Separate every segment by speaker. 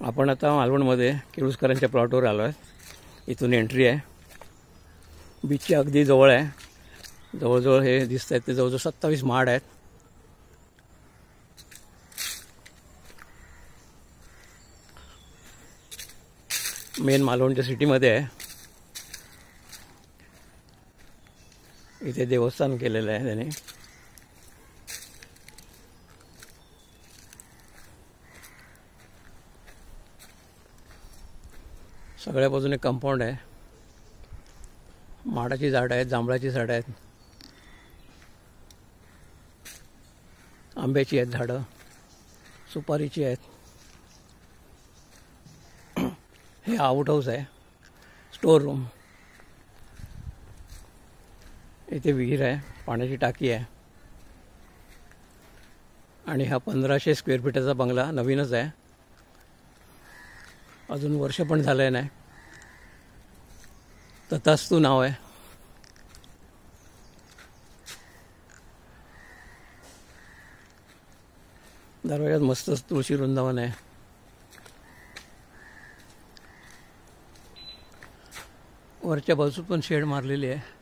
Speaker 1: आपण आता मालवणमध्ये किर्लोस्करांच्या प्लॉटवर आलो आहे. इथून एंट्री आहे. बीचच्या अगदी जवळ आहे. जवळजवळ हे दिसत आहेत ते जवळजवळ 27 माड आहेत. मेन मालवणच्या सिटीमध्ये आहे. इथे देवस्थान केलेलं आहे त्याने. सगळ्या बाजूने कंपाऊंड आहे. माडाची झाडं आहेत, जांभळाची झाडं आहेत, आंब्याची आहेत झाडं, सुपारीची आहेत. हे आउट हाऊस आहे, स्टोर रूम. इथे विहीर आहे, पाण्याची टाकी आहे. आणि हा 1500 स्क्वेअर फीटाचा बंगला नवीनच आहे. अजून वर्ष पण झालं नाही. तथास्तू नाव आहे. दरवाजात मस्त तुळशी वृंदावन आहे. वरच्या बाजू पण शेड मारलेली आहे.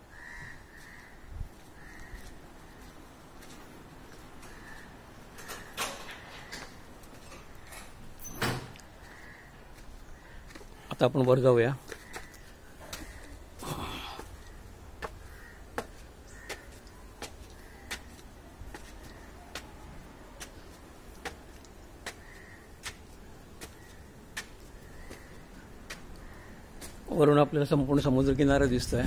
Speaker 1: आता आपण वर जाऊया. वरून आपल्याला संपूर्ण समुद्रकिनारा दिसतोय.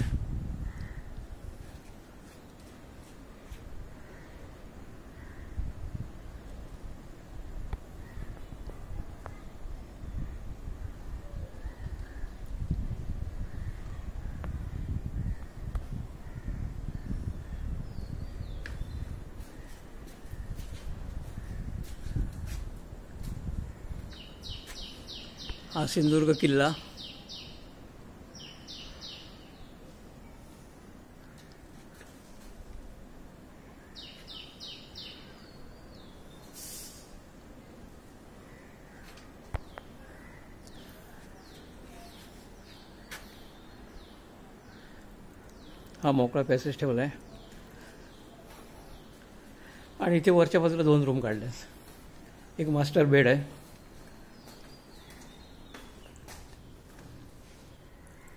Speaker 1: हा सिंधुदुर्ग किल्ला. हा मोकळा पॅसेज ठेवला आहे. आणि इथे वरच्या बाजूला 2 रूम काढल्यात. एक मास्टर बेड आहे.